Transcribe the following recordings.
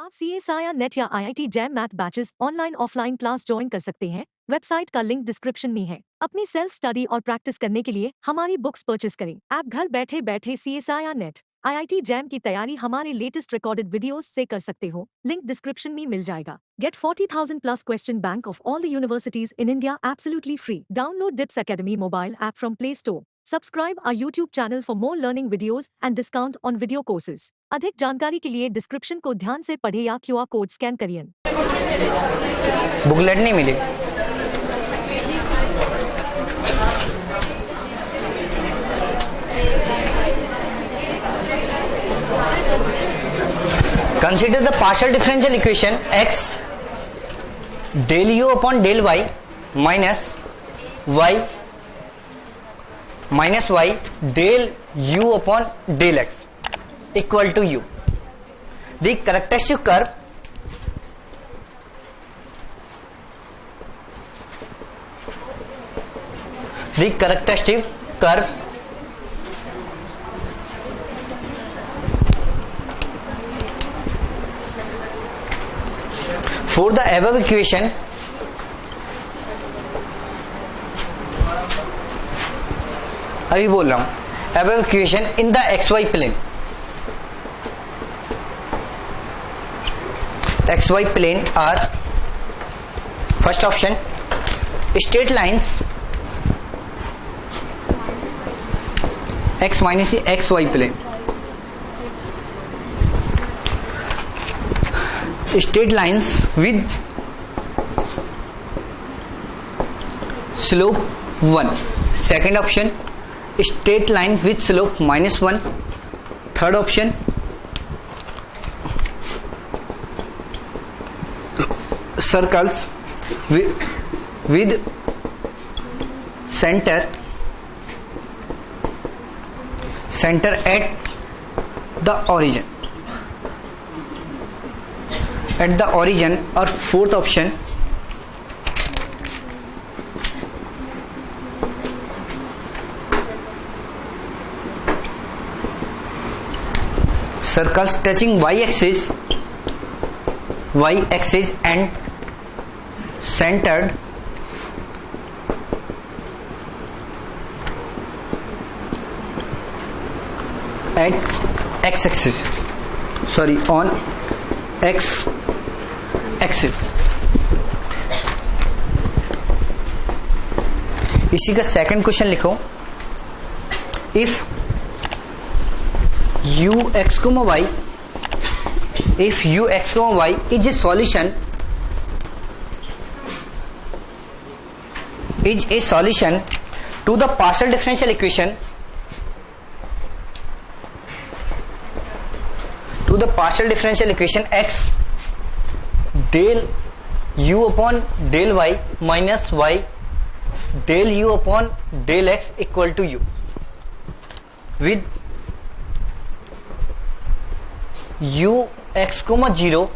आप CSIR net या IIT jam math batches online offline class join कर सकते हैं। वेबसाइट का लिंक डिस्क्रिप्शन में है। अपनी सेल्फ स्टडी और प्रैक्टिस करने के लिए हमारी बुक्स परचेस करें। आप घर बैठे बैठे CSIR नेट IIT जैम की तैयारी हमारे लेटेस्ट रिकॉर्डेड वीडियोस से कर सकते हो। लिंक डिस्क्रिप्शन में मिल जाएगा। Get 40,000 plus question bank of all the universities in India absolutely free. Download DIPS Academy mobile app from Play Store. Subscribe our YouTube channel for more learning videos and discount on video courses. अधिक जानकारी के लिए description को ध्यान से पढ़े या QR code scan करिए। बुकलेट नहीं मिली। Consider the partial differential equation x del u upon del y minus y del u upon del x equal to u. The characteristic curve for the above equation अभी बोल रहा हूं above equation in the xy plane. XY plane are first option straight lines x minus xy plane, straight lines with slope 1. Second option straight line with slope -1. Third option circles with center at the origin. Or fourth option circles touching y-axis and centered at x-axis, on x-axis. इसी का second question लिखो। If ux, y is a solution to the partial differential equation x del u upon del y minus y del u upon del x equal to u, with ux, 0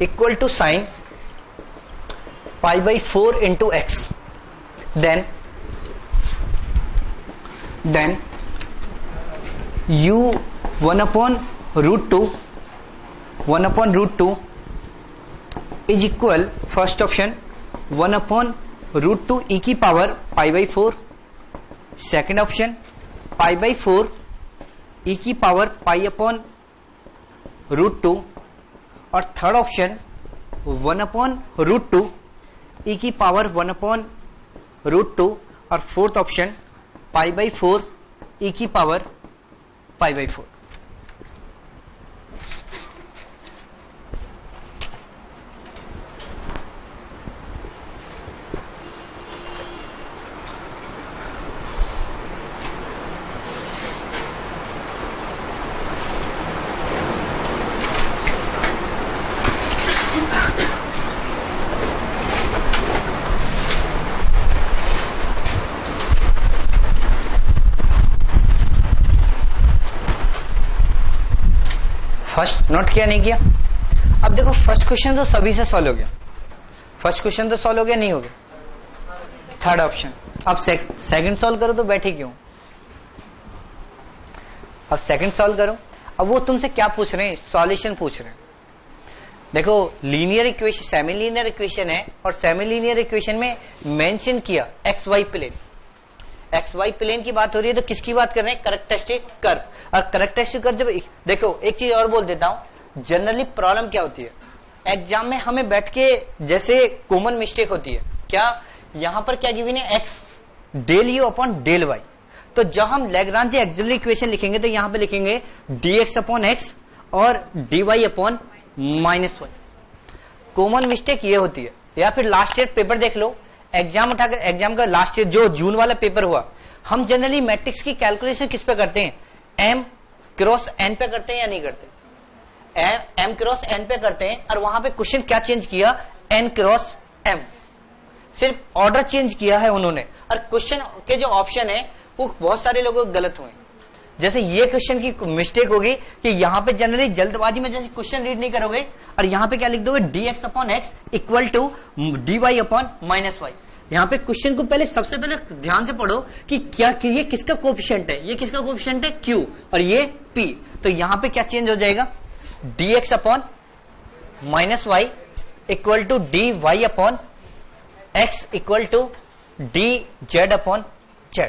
equal to sin pi by 4 into x, then u 1 upon root 2 is equal, first option 1 upon root 2 e की power pi by 4, second option pi by 4 e की power pi upon root 2, और third option 1 upon root 2 e की power 1 upon root 2, और fourth option pi by 4 e की power pi by 4. First note किया नहीं किया? अब देखो फर्स्ट क्वेश्चन तो सभी से सॉल्व हो गया, नहीं हो गया? Third option. अब सेकंड सॉल्व करो तो बैठे क्यों? अब सेकंड सॉल्व करो। अब वो तुमसे क्या पूछ रहे हैं? सॉल्यूशन पूछ रहे हैं। देखो linear equation semi linear equation है और सेमी लीनियर इक्वेशन में मेंशन किया x y plane, x y plane की बात हो रही है तो किसकी बात कर रहे हैं? Characteristic curve. और कैरेक्टरिस्टिक कर्व जब देखो एक चीज और बोल देता हूं, जनरली प्रॉब्लम क्या होती है एग्जाम में हमें बैठ के जैसे कॉमन मिस्टेक होती है क्या, यहां पर क्या गिवन है x del u upon del y, तो जब हम लैग्रांज एक्सिलरी इक्वेशन लिखेंगे तो यहां पे लिखेंगे dx अपॉन एक्स और dy upon minus y. Common mistake ये होती है। या फिर लास्ट ईयर पेपर देख लो, एग्जाम उठाकर एग्जाम का लास्ट ईयर जो जून वाला पेपर हुआ, हम जनरली मैट्रिक्स की कैलकुलेशन किस पे करते हैं? m क्रॉस n पे करते हैं या नहीं करते? m क्रॉस n पे करते हैं और वहां पे क्वेश्चन क्या चेंज किया? n क्रॉस m, सिर्फ ऑर्डर चेंज किया है उन्होंने और क्वेश्चन के जो ऑप्शन है वो बहुत सारे लोगों को गलत हुए। जैसे ये क्वेश्चन की मिस्टेक होगी कि यहाँ पे जनरली जल्दबाजी में जैसे क्वेश्चन रीड नहीं करोगे और यहाँ पे क्या लिख दोगे? dx upon x equal to dy upon minus y. यहाँ पे क्वेश्चन को पहले सबसे पहले ध्यान से पढ़ो कि क्या कि ये किसका कोएफिशिएंट है, ये किसका कोएफिशिएंट है? q और ये p। तो यहाँ पे क्या चेंज हो जाएगा? dx upon minus y equal to dy upon x equal to dz upon z।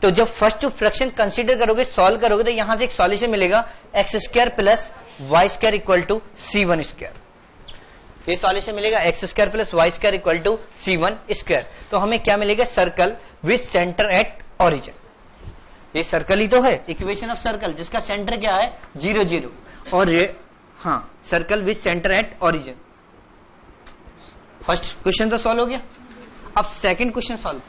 तो जब फर्स्ट फ्रैक्शन कंसीडर करोगे, सॉल्व करोगे तो यहां से एक सॉल्यूशन मिलेगा x square plus y square equal to c1 square. ये सॉल्यूशन मिलेगा x square plus y square equal to c1 square. तो हमें क्या मिलेगा? Circle with centre at origin. ये सर्कल ही तो है, इक्वेशन ऑफ सर्कल जिसका सेंटर क्या है? 0 0 और ये हाँ circle with centre at origin. First question तो सॉल्व हो गया। अब सेकंड क्वेश्चन सॉल्व।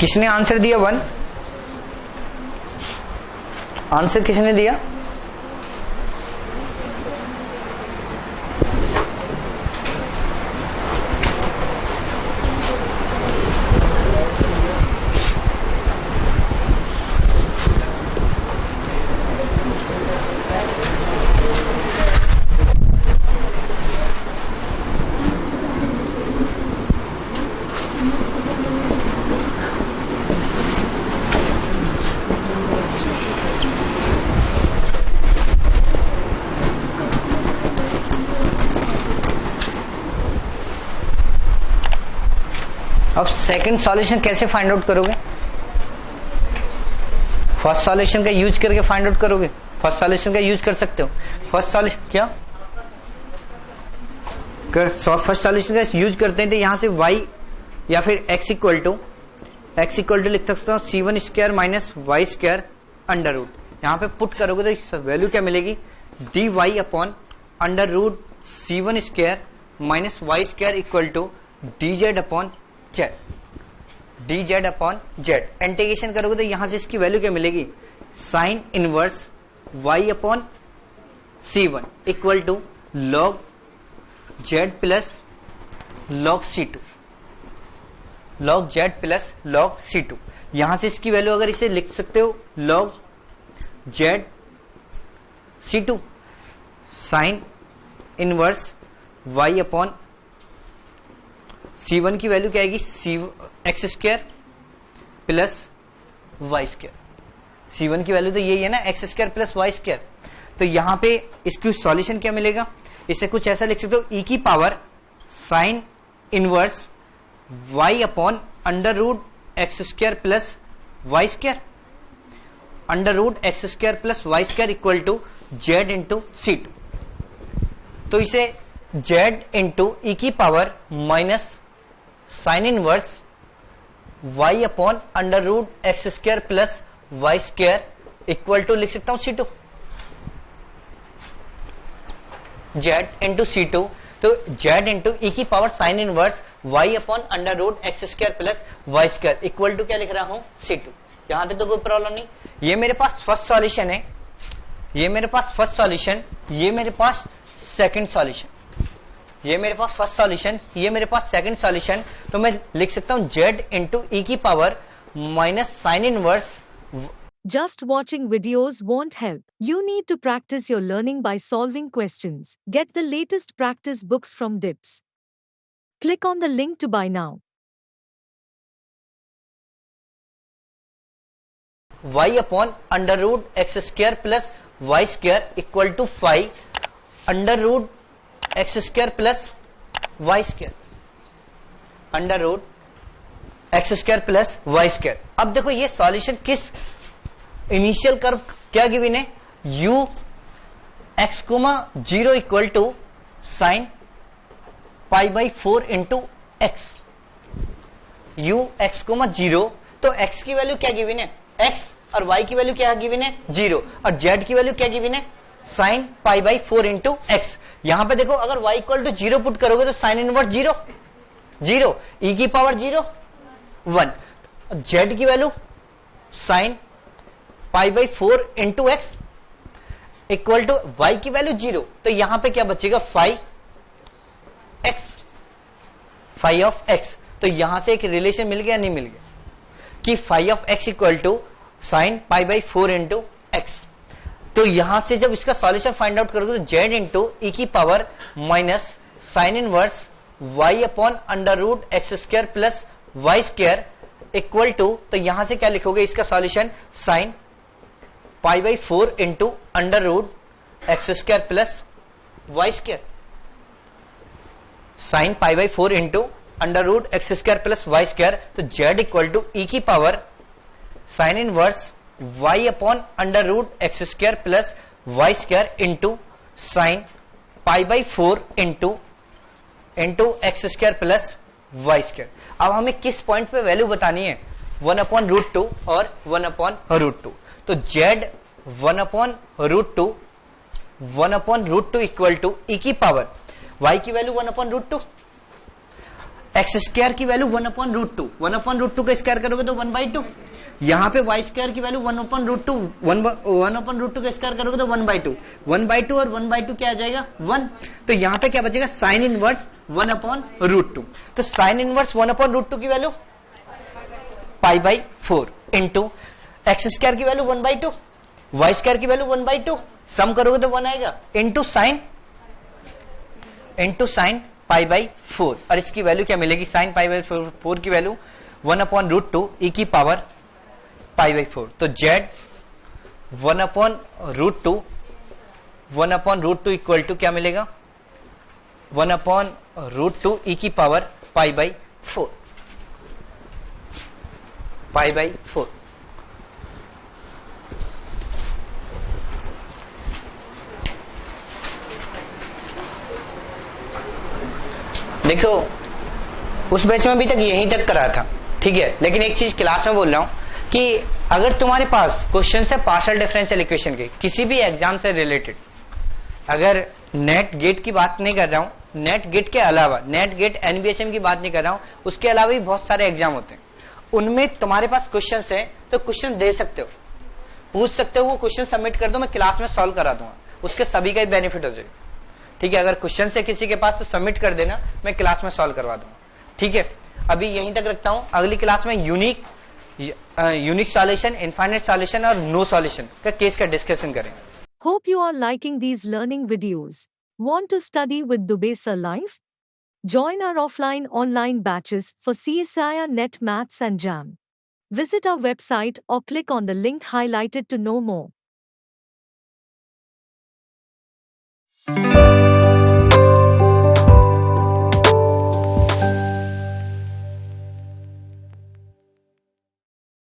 किसने आंसर दिया? 1 आंसर किसने दिया? अब सेकंड सॉल्यूशन कैसे फाइंड आउट करोगे? फर्स्ट सॉल्यूशन का यूज करके फाइंड आउट करोगे? फर्स्ट सॉल्यूशन का यूज कर सकते हो। फर्स्ट सॉल्यूशन क्या फर्स्ट सॉल्यूशन का यूज करते हैं तो यहां से y या फिर x इक्वल टू लिख सकता हूं c1 square minus y square under root. यहां पे पुट करोगे तो वैल्यू क्या मिलेगी? dy upon under root c1 square minus y square equal to dz upon z। dz upon z integration करोगे तो यहां से इसकी वैल्यू क्या मिलेगी? Sine inverse y upon c1 equal to log z plus log c2, log z plus log c2। यहां से इसकी वैल्यू अगर इसे लिख सकते हो log z c2 sine inverse y upon c1 की वैल्यू क्या आएगी? X square plus y square. c1 की वैल्यू तो यही है ना, x square plus y square. तो यहां पे इसकी सॉल्यूशन क्या मिलेगा? इसे कुछ ऐसा लिख सकते हो e की power sine inverse y upon under root x square plus y square, under root x square plus y square equal to z into c2। तो इसे z इंटू ई की power minus sine inverse y upon under root x square plus y square equal to लिख सकता हूं c2, z into c2। तो z into e की power sine inverse y upon under root x square plus y square equal to क्या लिख रहा हूं? c2। यहां तक तो कोई प्रॉब्लम नहीं। ये मेरे पास फर्स्ट सॉल्यूशन है, ये मेरे पास फर्स्ट सॉल्यूशन, ये मेरे पास सेकंड सॉल्यूशन, ये मेरे पास फर्स्ट सॉल्यूशन, ये मेरे पास सेकंड सॉल्यूशन। तो मैं लिख सकता हूं z इंटू ई की power minus sine inverse. Just watching videos won't help. You need to practice your learning by solving questions. Get the latest practice books from DIPS. Click on the link to buy now. y upon under root x square plus y square equal to 5 under root x square plus y square, under root x square plus y square. अब देखो ये solution किस initial curve क्या given है, u x comma 0 equal to sine pi by 4 into x, u x comma 0, तो x की value क्या given है x और y की वैल्यू क्या गिवन है 0 और z की वैल्यू क्या गिवन है sign pi by 4 into x. यहां पे देखो अगर y इक्वल टू 0 पुट करोगे तो साइन इनवर्स 0 0 e की पावर 0 1, z की value sine pi by 4 into x equal to y की वैल्यू 0, तो यहां पे क्या बचेगा फाइव ऑफ x। तो यहां से एक रिलेशन मिल गया नहीं मिल गया कि five of x equal to sine pi by 4 into x. तो यहां से जब इसका सॉल्यूशन फाइंड आउट करोगे तो z इंटू ई की power minus sine inverse y upon under root x square plus y square equal to, तो यहां से क्या लिखोगे इसका solution sine pi by 4 into under root x square plus y square, sine pi by 4 into under root x square plus y square. तो z equal to e की power sine inverse y upon under root x square plus y square into sign pi by 4 into x square plus y square. अब हमें किस point पे value बतानी है, 1 upon root 2 और 1 upon root 2। तो z 1 upon root 2 1 upon root 2 equal to e की power y की value 1 upon root 2, X square की value 1 upon root 2, 1 upon root 2 का स्क्वायर करोगे तो 1 बाई 2, यहां पे वाई स्क्वायर की value 1 upon root 2, 1 upon root 2 का स्क्वायर करोगे तो 1 बाई 2, 1 बाई 2 और 1 बाई 2 क्या आ जाएगा 1। तो यहां पे क्या बचेगा साइन इनवर्स 1 अपॉन रूट 2। तो साइन इनवर्स 1 अपॉन रूट 2 की value pi by 4 into x square की वैल्यू 1 बाई 2, वाई स्क्वायर की वैल्यू 1 बाई 2, सम करोगे तो 1 आएगा इंटू साइन पाई बाई 4, और इसकी वैल्यू क्या मिलेगी साइन पाई बाई 4 की वैल्यू 1 अपॉन रूट 2 ई की पावर पाई बाई 4। तो z 1 upon root 2 1 upon root 2 equal to क्या मिलेगा 1 अपॉन रूट 2 ई की power pi by 4, pi by 4। देखो उस बैच में अभी तक यहीं तक करा था, ठीक है, लेकिन एक चीज क्लास में बोल रहा हूं कि अगर तुम्हारे पास क्वेश्चन है पार्शियल डिफरेंशियल इक्वेशन के किसी भी एग्जाम से रिलेटेड, अगर नेट गेट की बात नहीं कर रहा हूं, नेट गेट के अलावा नेट गेट एनबीएचएम की बात नहीं कर रहा हूं, उसके अलावा भी बहुत सारे एग्जाम होते हैं, उनमें तुम्हारे पास क्वेश्चन है तो क्वेश्चन दे सकते हो, पूछ सकते हो, वो क्वेश्चन सबमिट कर दो, मैं क्लास में सॉल्व करा दूंगा, उसके सभी का ही बेनिफिट हो जाएगा, ठीक है। अगर क्वेश्चन है किसी के पास तो सबमिट कर देना, मैं क्लास में सॉल्व करवा दूंगा, ठीक है। अभी यहीं तक रखता हूं, अगली क्लास में यूनिक सॉल्यूशन, इनफाइनाइट सॉल्यूशन और नो सॉल्यूशन का केस का डिस्कशन करेंगे। Hope you are liking these learning videos. Want to study with Dubey Live? Join our offline online batches for CSIR Net Maths and JAM. Visit our website or click on the link highlighted to know more.